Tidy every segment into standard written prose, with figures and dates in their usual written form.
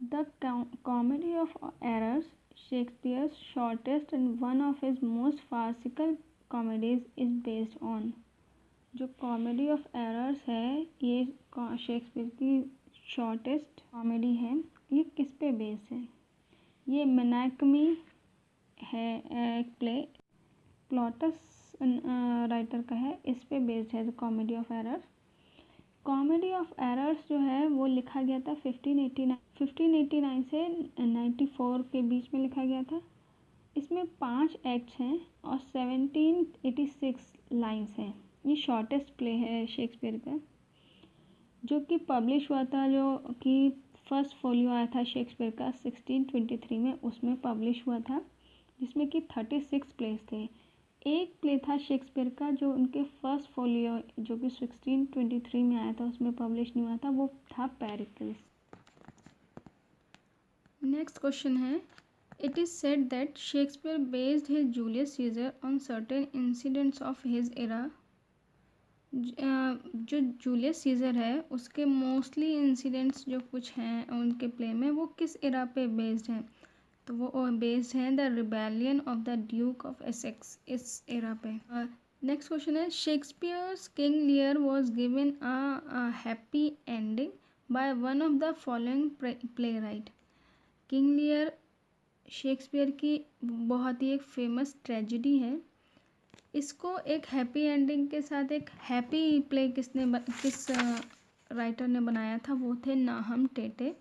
The comedy of errors, Shakespeare's shortest and one of his most farcical comedies is based on. जो comedy of errors है ये Shakespeare की shortest comedy है। ये किस पे बेस्ड है? ये मेनाकमी है, एक प्ले प्लॉटस राइटर का है, इस पे बेस्ड है the comedy of errors. Comedy of errors जो है वो लिखा गया था 1589 से 94 के बीच में लिखा गया था। इसमें 5 एक्ट्स हैं और 1786 लाइन्स हैं। ये शॉर्टेस्ट प्ले है शेक्सपियर का, जो कि पब्लिश हुआ था, जो कि फर्स्ट फोलियो आया था शेक्सपियर का 1623 में, उसमें पब्लिश हुआ था, जिसमें कि 36 प्लेस थे। एक प्ले था शेक्सपियर का जो उनके फर्स्ट फोलियो जो कि 1623 में आया था उसमें पब्लिश नहीं हुआ था, वो था पेरिकल्स। नेक्स्ट क्वेश्चन है, it is said that Shakespeare based his Julius Caesar on certain incidents of his era. जो जूलियस सीजर है उसके मोस्टली इंसिडेंट्स जो कुछ हैं उनके प्ले में वो किस एरा पे बेस्ड हैं? तो वो बेस्ड हैं the rebellion of the Duke of Essex, इस एरा पे। नेक्स्ट क्वेश्चन है, Shakespeare's King Lear was given a happy ending by one of the following play right. King Lear Shakespeare की बहुत ही एक फेमस ट्रेजिडी है। इसको एक हैप्पी एंडिंग के साथ एक हैप्पी प्ले किस राइटर ने बनाया था? वो थे नाहम टेटे,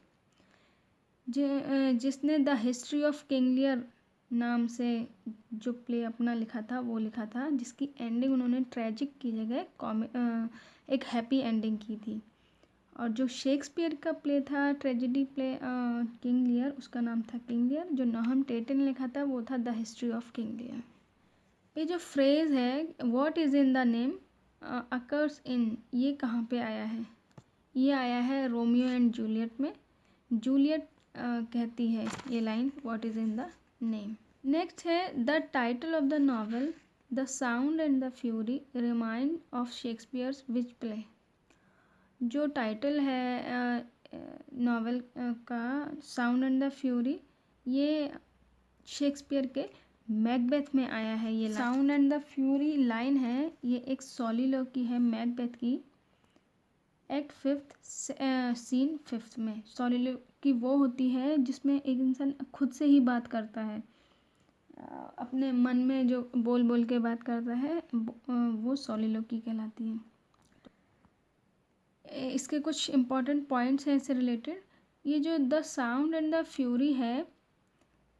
जिसने द हिस्ट्री ऑफ किंग लियर नाम से जो प्ले अपना लिखा था वो लिखा था, जिसकी एंडिंग उन्होंने ट्रेजिक की जगह एक हैप्पी एंडिंग की थी। और जो शेक्सपियर का प्ले था ट्रेजिडी प्ले किंग लियर, उसका नाम था किंग लियर। जो नाहम टेटे ने लिखा था वो था the history of King Lear. ये जो फ्रेज़ है what is in the name occurs in, ये कहाँ पे आया है? ये आया है रोमियो एंड जूलियट में। जूलियट कहती है ये line what is in the name. Next है, the title of the novel the sound and the fury remind of Shakespeare's which play. जो टाइटल है नॉवल का साउंड एंड द फ्यूरी, ये Shakespeare के मैकबेथ में आया है। ये sound and the fury line है, ये एक सॉलिलोकी है मैकबेथ की, एक्ट 5th सीन 5th में। सॉलिलोकी वो होती है जिसमें एक इंसान खुद से ही बात करता है, अपने मन में जो बोल बोल के बात करता है, वो सॉलिलोकी कहलाती है। इसके कुछ इम्पॉर्टेंट पॉइंट्स हैं इससे रिलेटेड। ये जो the sound and the fury है,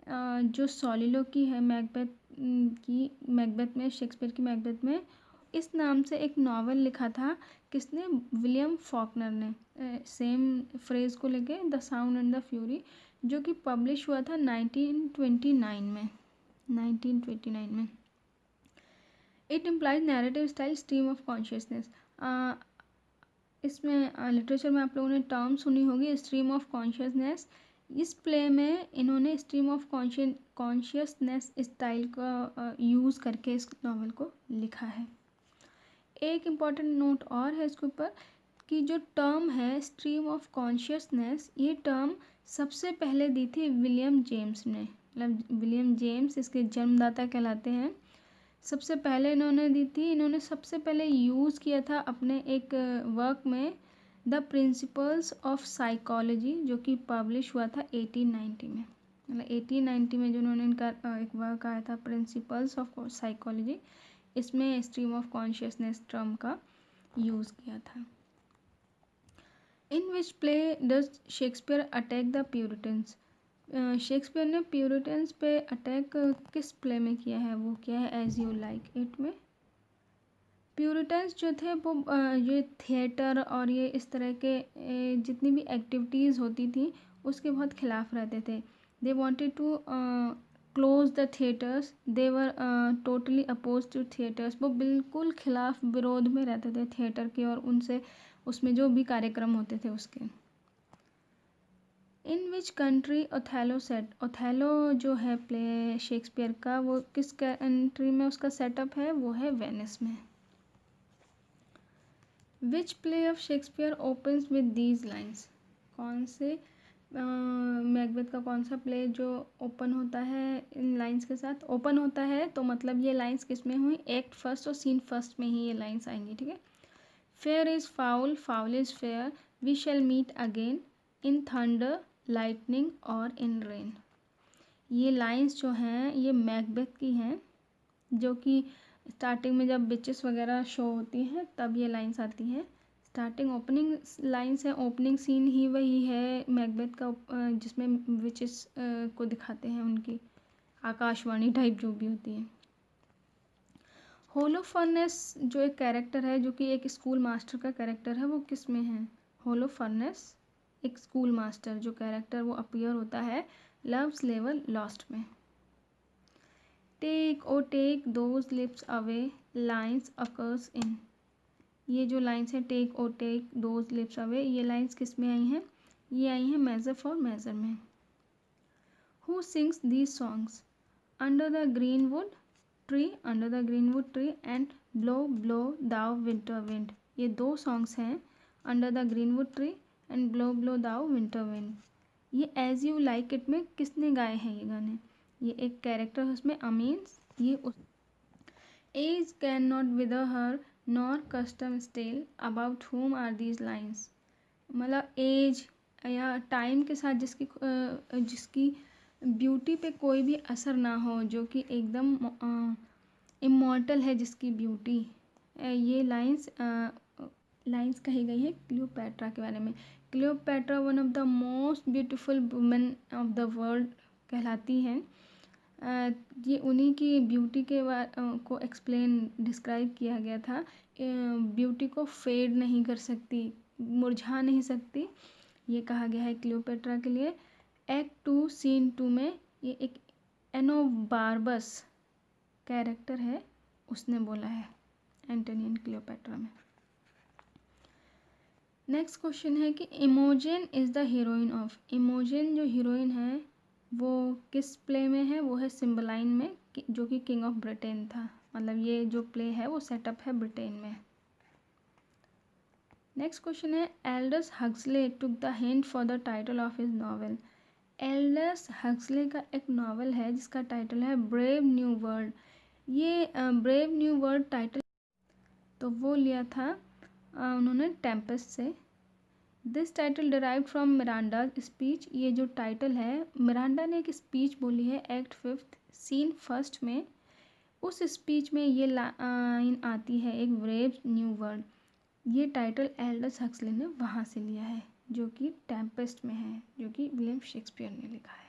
जो सॉलिलोकी है मैकबेथ में, शेक्सपियर की मैकबेथ में, इस नाम से एक नावल लिखा था किसने? विलियम फॉकनर ने, सेम फ्रेज़ को लेके the sound and the fury, जो कि पब्लिश हुआ था 1929 में। It implies narrative style stream of consciousness. इसमें लिटरेचर में आप लोगों ने टर्म सुनी होगी स्ट्रीम ऑफ कॉन्शियसनेस। इस प्ले में इन्होंने स्ट्रीम ऑफ कॉन्शियसनेस स्टाइल का यूज़ करके इस नावल को लिखा है। एक इम्पॉर्टेंट नोट और है इसके ऊपर कि जो टर्म है स्ट्रीम ऑफ कॉन्शियसनेस, ये टर्म सबसे पहले दी थी विलियम जेम्स ने। मतलब विलियम जेम्स इसके जन्मदाता कहलाते हैं। सबसे पहले इन्होंने दी थी, इन्होंने सबसे पहले यूज़ किया था अपने एक वर्क में द प्रिंसिपल्स ऑफ साइकोलॉजी, जो कि पब्लिश हुआ था 1890 में। मतलब 1890 में जो उन्होंने इनका एक वर्क आया था प्रिंसिपल्स ऑफ साइकोलॉजी, इसमें स्ट्रीम ऑफ कॉन्शियसनेस टर्म का यूज़ किया था। In which play does Shakespeare attack the Puritans. Shakespeare ने प्यूरिटन्स पे अटैक किस प्ले में किया है? वो किया है एज यू लाइक इट में। प्यूरिटन्स जो थे वो ये थिएटर और ये इस तरह के जितनी भी एक्टिविटीज़ होती थी उसके बहुत खिलाफ रहते थे। They wanted to close the theatres, they were totally oppose to theatres. वो बिल्कुल खिलाफ विरोध में रहते थे थिएटर के और उनसे उसमें जो भी कार्यक्रम होते थे उसके। In which country Othello set. Othello जो है प्ले शेक्सपियर का, वो किस कंट्री में उसका सेटअप है? वो है वेनिस में। Which play of Shakespeare opens with these lines. कौन से मैकबेथ का कौन सा प्ले जो ओपन होता है इन लाइंस के साथ? ओपन होता है तो मतलब ये लाइंस किस में हुई? एक्ट फर्स्ट और सीन फर्स्ट में ही ये लाइंस आएंगी, ठीक है। Fair is foul, foul is fair, we shall meet again, in thunder, lightning और इन रेन। ये लाइंस जो हैं ये मैकबेथ की हैं, जो कि स्टार्टिंग में जब बिचेस वगैरह शो होती हैं तब ये लाइंस आती हैं। स्टार्टिंग ओपनिंग लाइंस है, ओपनिंग सीन ही वही है मैकबेथ का जिसमें विचेस को दिखाते हैं, उनकी आकाशवाणी टाइप जो भी होती है। होलोफर्नेस जो एक कैरेक्टर है, जो कि एक स्कूल मास्टर का कैरेक्टर है, वो किस में है? होलोफर्नेस एक स्कूल मास्टर जो कैरेक्टर वो अपीयर होता है लव्स लेवल लॉस्ट में। Take o take those lips away, lines occurs in. ये जो लाइन्स हैं take o take those lips away, ये लाइन्स किस में आई हैं? ये आई हैं मेजर फॉर मेजर में। Who sings these songs? Under the greenwood tree, under the greenwood tree and blow blow thou winter wind. ये दो सॉन्ग्स हैं, under the greenwood tree and blow blow thou winter wind. ये as you like it में किसने गाए हैं ये गाने? ये एक कैरेक्टर है उसमें, अमीन्स। ये उस age can not wither her nor custom stale, about whom are these lines. मतलब एज या टाइम के साथ जिसकी ब्यूटी पे कोई भी असर ना हो, जो कि एकदम इमॉर्टल है जिसकी ब्यूटी, ये लाइन्स कही गई है क्लियोपैट्रा के बारे में। Cleopatra one of the most beautiful women of the world कहलाती हैं। ये उन्हीं की ब्यूटी के को एक्सप्लेन डिस्क्राइब किया गया था। ब्यूटी को फेड नहीं कर सकती, मुरझा नहीं सकती, ये कहा गया है क्लियोपैट्रा के लिए। एक्ट 2 सीन 2 में ये एक एनोबार्बस कैरेक्टर है, उसने बोला है एंटोनी एंड क्लियोपैट्रा में। नेक्स्ट क्वेश्चन है कि Imogen is the heroine of. Imogen जो हीरोइन है वो किस प्ले में है? वो है सिम्बलाइन में, जो कि किंग ऑफ ब्रिटेन था। मतलब ये जो प्ले है वो सेटअप है ब्रिटेन में। नेक्स्ट क्वेश्चन है Aldous Huxley took the hint for the title of his novel. Aldous Huxley का एक नॉवल है जिसका टाइटल है ब्रेव न्यू वर्ल्ड। ये ब्रेव न्यू वर्ल्ड टाइटल तो वो लिया था उन्होंने टेम्पेस्ट से। This title derived from Miranda speech. ये जो टाइटल है, मिरांडा ने एक स्पीच बोली है एक्ट 5 सीन 1 में। उस स्पीच में ये लाइन आती है एक ब्रेव न्यू वर्ल्ड। ये टाइटल एल्डस हक्सले ने वहाँ से लिया है, जो कि टेम्पेस्ट में है, जो कि विलियम शेक्सपियर ने लिखा है।